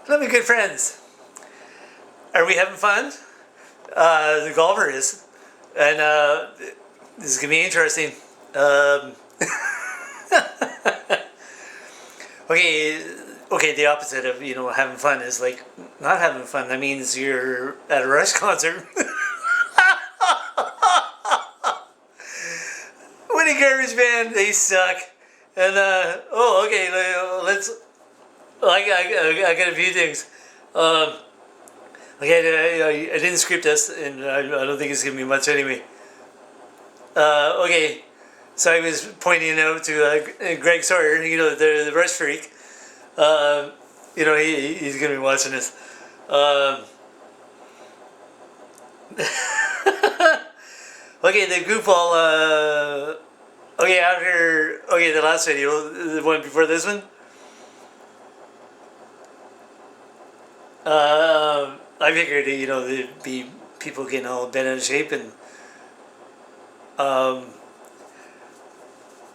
Hello, my good friends. Are we having fun? The golfer is, and this is gonna be interesting. Um, okay, okay. The opposite of having fun is like not having fun. That means you're at a Rush concert. Winnie Garbage Band, they suck. And okay, let's. I got a few things. Okay, I didn't script this, and I don't think it's gonna be much anyway. Okay, so I was pointing out to Greg Sawyer, the Rush freak. He's gonna be watching this. Okay, the goofball. Okay, after the last video, the one before this one. I figured there'd be people getting all bent out of shape, and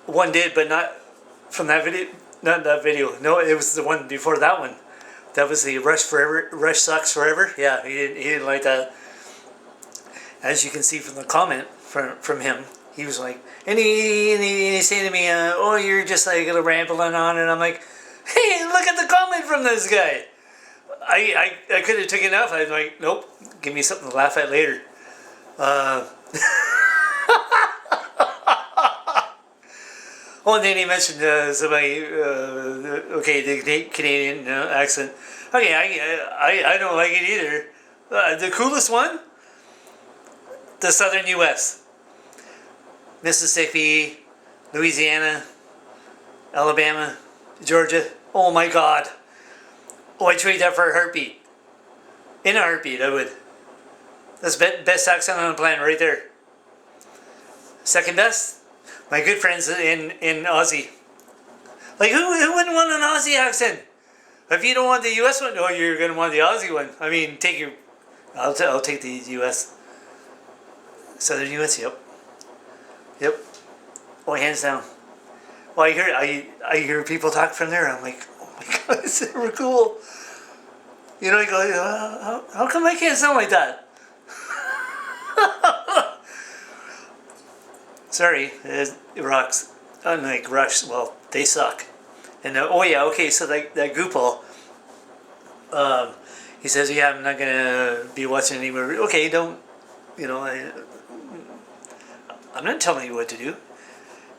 one did, but not from that video. Not that video. No, it was the one before that one. That was the Rush Forever. Rush sucks forever. Yeah, he didn't like that. As you can see from the comment from him, he was like, and he said to me, "Oh, you're just like rambling on," and I'm like, "Hey, look at the comment from this guy." I could have taken enough. I was like, nope, give me something to laugh at later. Oh, and then he mentioned somebody, the Canadian accent. Okay, I don't like it either. The coolest one? The southern U.S. Mississippi, Louisiana, Alabama, Georgia. Oh my God. Oh, I'd trade that for a heartbeat. In a heartbeat, I would. That's best accent on the planet right there. Second best? My good friends in Aussie. Like, who wouldn't want an Aussie accent? If you don't want the US one, oh, you're going to want the Aussie one. I mean, I'll take the US. Southern US, yep. Yep. Oh, hands down. Well, I hear people talk from there. I'm like, oh my God, it's super cool. You go, how come I can't sound like that? Sorry, it rocks. Unlike Rush, well, they suck. And so that goopball, he says, yeah, I'm not gonna be watching any more. Okay, don't, I'm not telling you what to do.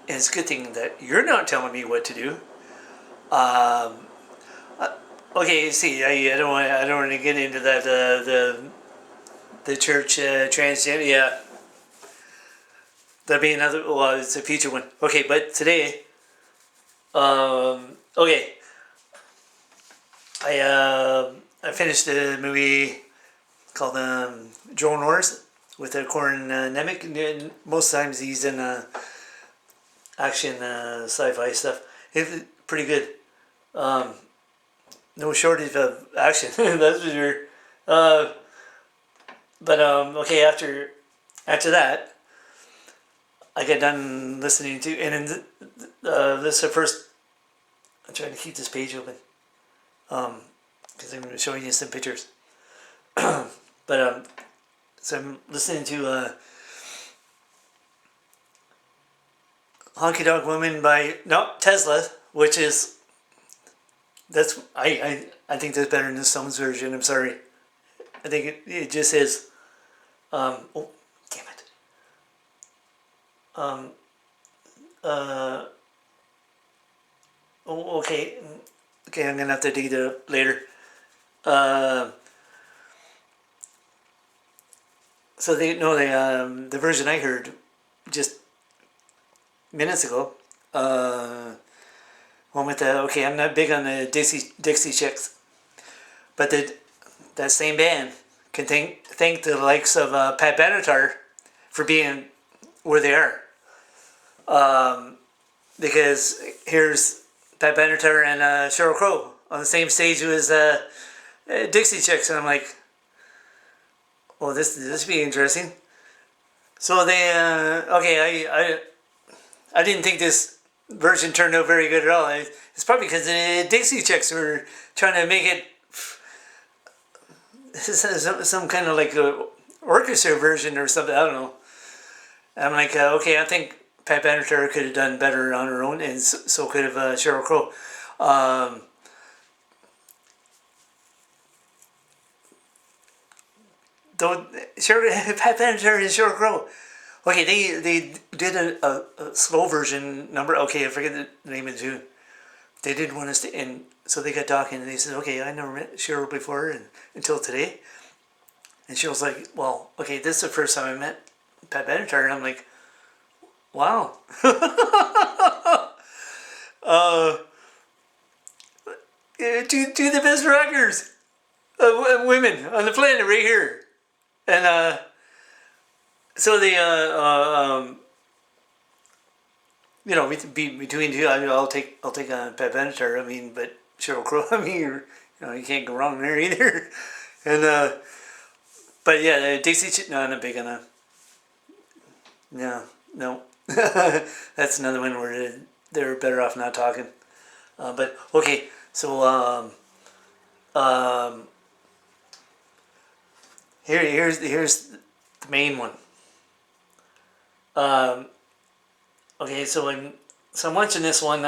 And it's a good thing that you're not telling me what to do. Okay, see, I don't want to get into that. The church transgender, yeah. That'd be another. Well, it's a future one. Okay, but today, okay, I finished a movie called Drone Wars with Corin Nemec. Most times he's in action, sci-fi stuff. It's pretty good. No shortage of action, that's for sure. But okay, after that, I got done listening to, and this is the first. I'm trying to keep this page open, because I'm showing you some pictures. But so I'm listening to Honky Dog Woman by Tesla, which is. I think that's better than the Stones version. I'm sorry. I think it just is. Oh, damn it. Okay. Okay, I'm gonna have to dig it up later. So the version I heard just minutes ago. One with I'm not big on the Dixie Chicks, but that same band can thank the likes of Pat Benatar for being where they are. Because here's Pat Benatar and Sheryl Crow on the same stage as Dixie Chicks, and I'm like, well, this would be interesting. So they I didn't think this version turned out very good at all. It's probably because the Dixie Chicks were trying to make it some kind of like a orchestra version or something. I don't know. I'm like, okay, I think Pat Benatar could have done better on her own, and so could have Sheryl Crow. Um, though Pat Benatar and Sheryl Crow. Okay, they did a slow version number. Okay, I forget the name of the tune. They didn't want us to, and so they got talking, and they said, okay, I never met Sheryl before, and until today. And she was like, well, okay, this is the first time I met Pat Benatar, and I'm like, wow. uh, two the best rockers of women on the planet right here. And so they, between two, I'll take Pat Benatar. I mean, but Sheryl Crow. I mean, you can't go wrong there either. And but yeah, Dixie. No, I'm not big on a. No. That's another one where they're better off not talking. But okay, so here's the main one. Okay, so I'm watching this one.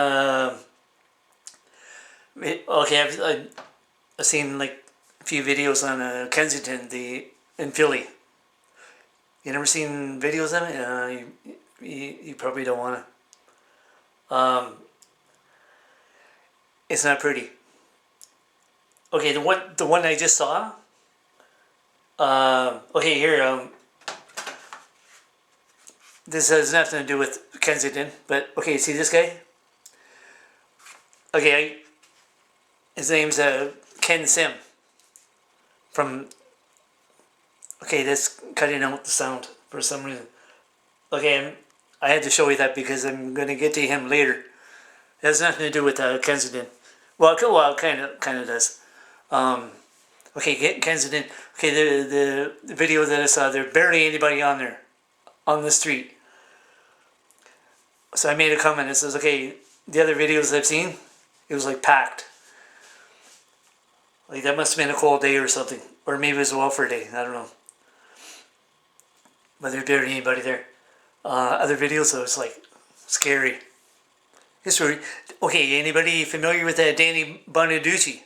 Okay, I've seen like a few videos on Kensington, in Philly. You never seen videos of it? You probably don't want to. It's not pretty. Okay, the one I just saw. Okay, here. This has nothing to do with Kensington, but okay, see this guy? Okay, his name's Ken Sim. Okay, that's cutting out the sound for some reason. Okay, I had to show you that because I'm going to get to him later. It has nothing to do with Kensington. Well, kind of does. Okay, Kensington. Okay, the video that I saw, there's barely anybody on there, on the street. So I made a comment. It says, okay, the other videos I've seen, it was like packed. Like that must have been a cold day or something, or maybe it was a welfare day. I don't know. But there's barely anybody there. Other videos, so it's like scary. History. Okay, anybody familiar with Danny Bonaducci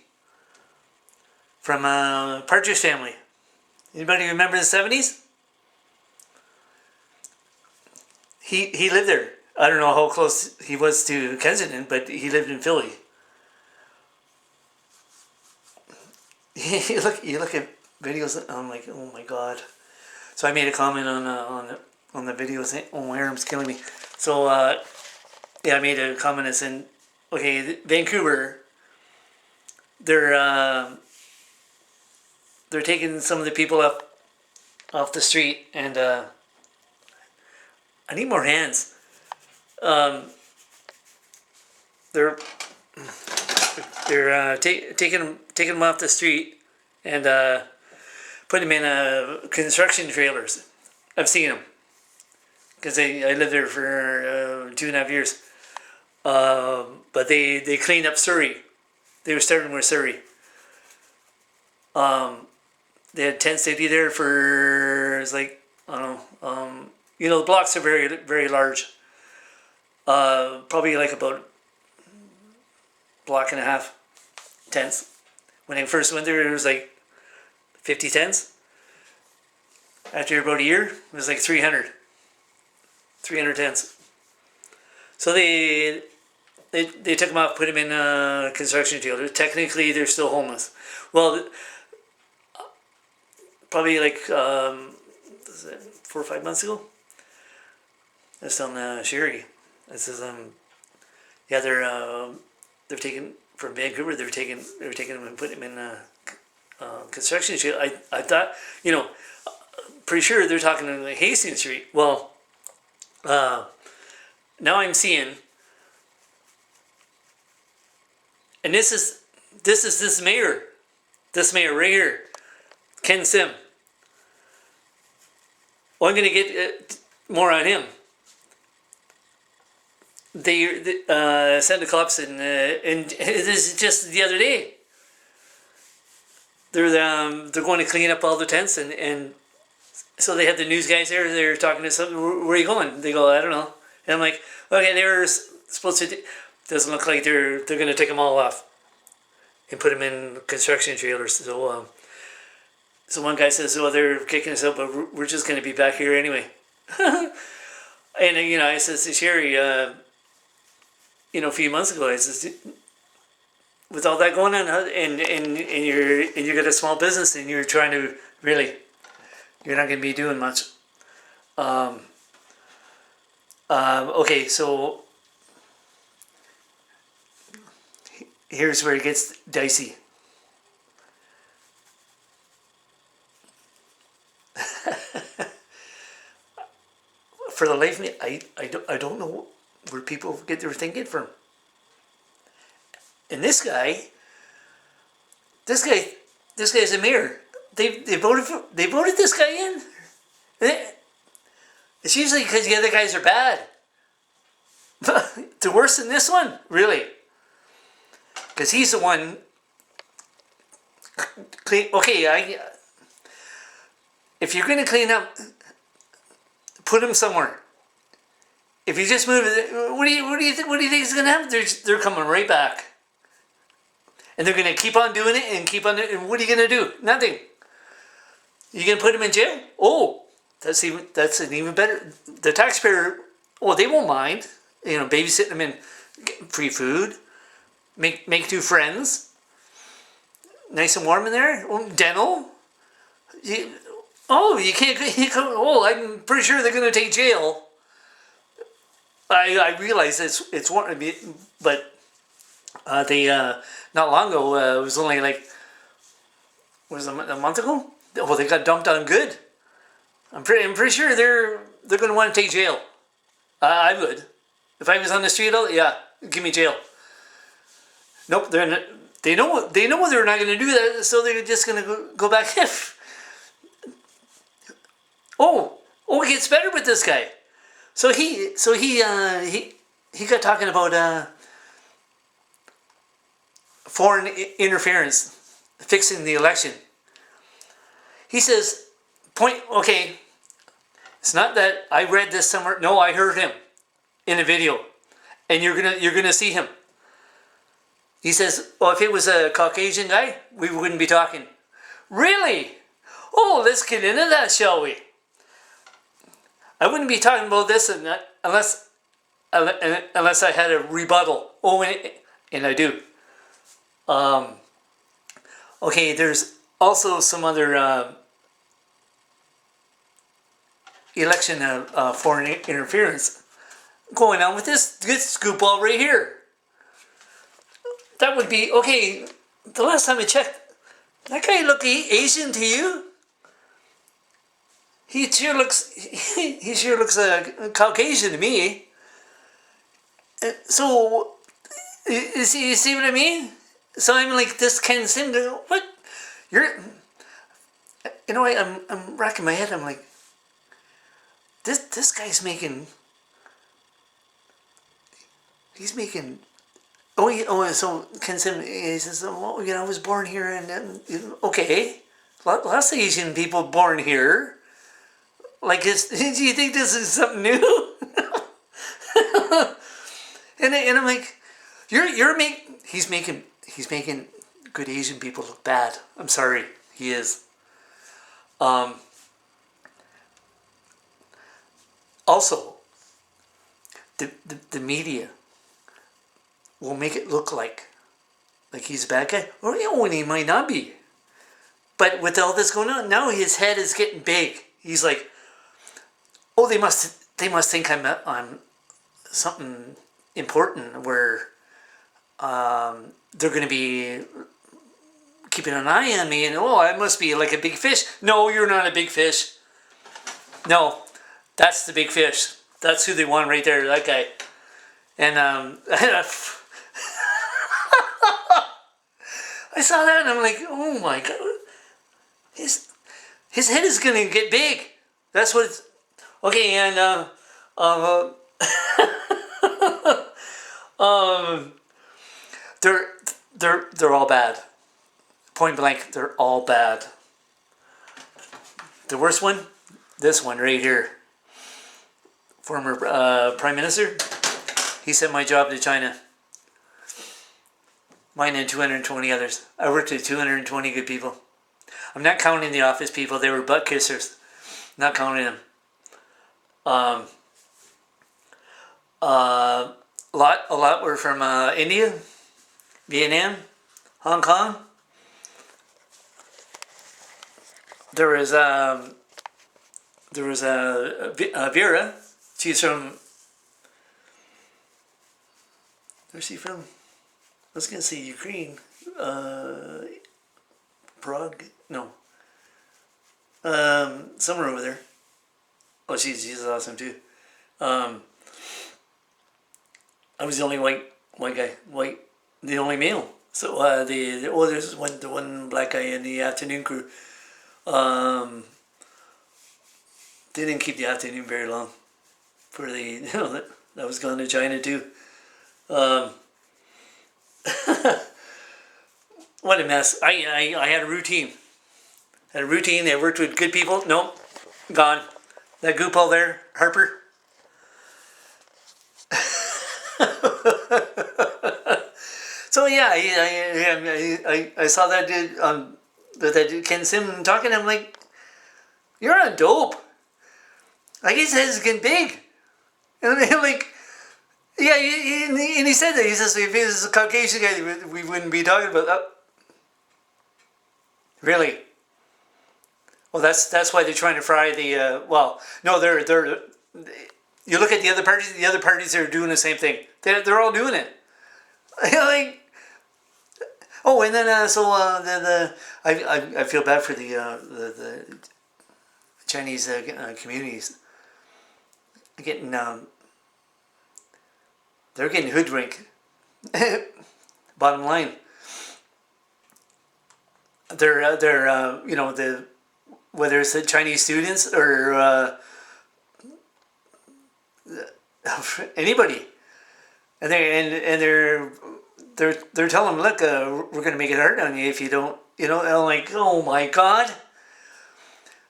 from Partridge Family? Anybody remember the 70s? He lived there. I don't know how close he was to Kensington, but he lived in Philly. You look at videos, and I'm like, oh my god. So I made a comment on the video saying, oh, my arm's killing me. So yeah, I made a comment that said, okay, Vancouver, they're taking some of the people up off the street, and I need more hands. They're taking them off the street and putting them in construction trailers. I've seen them because I lived there for 2.5 years. But they cleaned up Surrey. They were starting with Surrey. They had tent city there for, it's like, I don't know, the blocks are very, very large. Probably like about block and a half tents. When I first went there, it was like 50 tents. After about a year, it was like 300 tents. So they took them off, put them in a construction trailer. Technically, they're still homeless. Well, probably like 4 or 5 months ago. That's on Sherry. It says yeah, they're taking from Vancouver. They were taking them and putting them in construction trailer. I thought, pretty sure they're talking on Hastings Street. Well, now I'm seeing, and this is this mayor right here, Ken Sim. Well, I'm going to get more on him. They sent the cops, and this is just the other day. they're going to clean up all the tents, and so they have the news guys there. They're talking to some. Where are you going? They go, I don't know. And I'm like, okay, they're supposed to. Doesn't look like they're going to take them all off and put them in construction trailers. So one guy says, "Oh, they're kicking us out, but we're just going to be back here anyway." And I says to Sherry, a few months ago, I says, with all that going on, and you got a small business, and you're trying to really, you're not going to be doing much. Okay, so here's where it gets dicey. For the life of me, I don't know where people get their thinking from. And this guy's a mayor. They voted this guy in. It's usually because the other guys are bad. They're worse than this one, really. Because he's the one. Okay, if you're going to clean up, put him somewhere. If you just move it, what do you think is going to happen? They're coming right back, and they're going to keep on doing it and keep on. And what are you going to do? Nothing. You going to put him in jail? Oh, that's an even better. The taxpayer, they won't mind. Babysitting them and getting free food, make new friends, nice and warm in there. Dental. You can't. I'm pretty sure they're going to take jail. I realize it's one, but they not long ago it was only like a month ago. Oh, they got dumped on good. I'm pretty sure they're going to want to take jail. I would, if I was on the street. Give me jail. Nope, they're not, they know they're not going to do that, so they're just going to go back. It gets better with this guy. So he got talking about foreign interference, fixing the election. He says, it's not that I read this somewhere. No, I heard him in a video, and you're gonna see him. He says, if it was a Caucasian guy, we wouldn't be talking. Really? Let's get into that, shall we? I wouldn't be talking about this unless I had a rebuttal. And I do. There's also some other election foreign interference going on with this good scoop ball right here. That would be okay. The last time I checked, that guy look Asian to you? He sure looks Caucasian to me. So you see what I mean? So I'm like this Ken Sim. What? I'm racking my head. I'm like, this guy's making. He's making. So Ken Sim, he says, I was born here, and okay, lots of Asian people born here. Like, do you think this is something new? and I'm like, he's making good Asian people look bad. I'm sorry, he is. Also, the media will make it look like he's a bad guy, or he might not be. But with all this going on, now his head is getting big. He's like, they must think I'm something important where they're going to be keeping an eye on me, and I must be like a big fish. No, you're not a big fish. No, that's the big fish. That's who they want right there, that guy. And I saw that and I'm like, oh my God, his head is gonna get big. That's what it's. Okay, and they're all bad. point blank, they're all bad. The worst one, this one right here. Former Prime Minister, he sent my job to China. Mine and 220 others. I worked with 220 good people. I'm not counting the office people. They were butt kissers. Not counting them. A lot were from India, Vietnam, Hong Kong. There was Vera. She's from. Where's she from? I was gonna say Ukraine. Prague? No. Somewhere over there. Oh, she's awesome too. I was the only white guy, the only male. So there's the one black guy in the afternoon crew. They didn't keep the afternoon very long. For that was gone to China too. What a mess. I had a routine. I worked with good people. Nope, gone. That goopal there, Harper. So yeah, I saw that dude that dude Ken Sim talking. I'm like, you're on dope. Like his head's getting big, and I'm like, yeah. And he said that. He says if he was a Caucasian guy, we wouldn't be talking about that. Really? Well, that's why they're trying to fry the. Well, no, they're. You look at the other parties. The other parties are doing the same thing. They're all doing it. Like. Oh, and then I feel bad for the Chinese communities. Getting they're getting hoodwinked. Bottom line. They're whether it's the Chinese students or anybody, and they're telling them, look, we're going to make it hard on you if you don't, and I'm like, oh my God.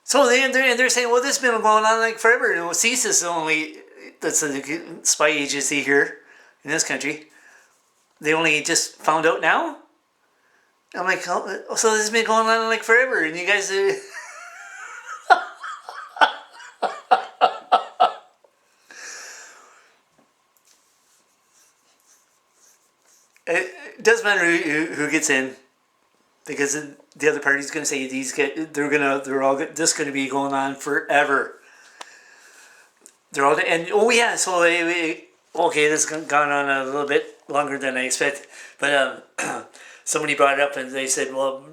So they're saying, well, this has been going on like forever. CIS is that's a spy agency here in this country. They only just found out now. I'm like, oh, so this has been going on like forever, and you guys. It doesn't matter who gets in, because the other party's going to say they're all this going to be going on forever. They're all and oh yeah, so okay, this has gone on a little bit longer than I expected, but somebody brought it up and they said, well,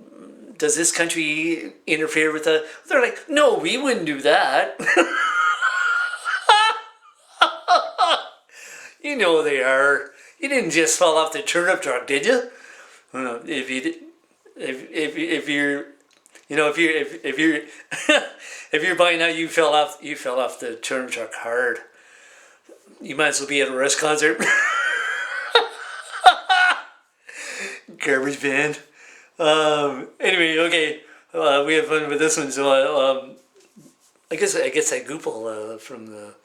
does this country interfere with the? They're like, no, we wouldn't do that. You know they are. You didn't just fall off the turnip truck, did you? If you did, if you're, if you're if you're buying out, you fell off the turnip truck hard. You might as well be at a Rush concert. Garbage band. Anyway, okay. We have fun with this one. So I guess that Goopal from the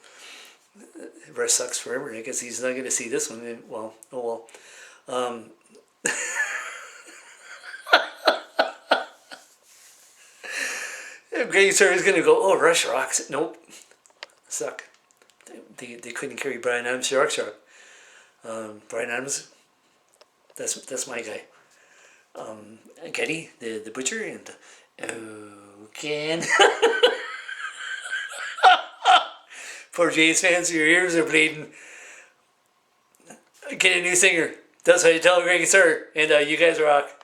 Rush sucks forever. I guess he's not going to see this one. Well, oh well. Greg Sir is going to go, oh, Rush rocks. Nope. Suck. They couldn't carry Brian Adams' Rock. Brian Adams, that's my guy. Getty, the butcher, and Ken. Poor Jays fans, your ears are bleeding. Get a new singer. That's how you tell Greg Sir. And you guys rock.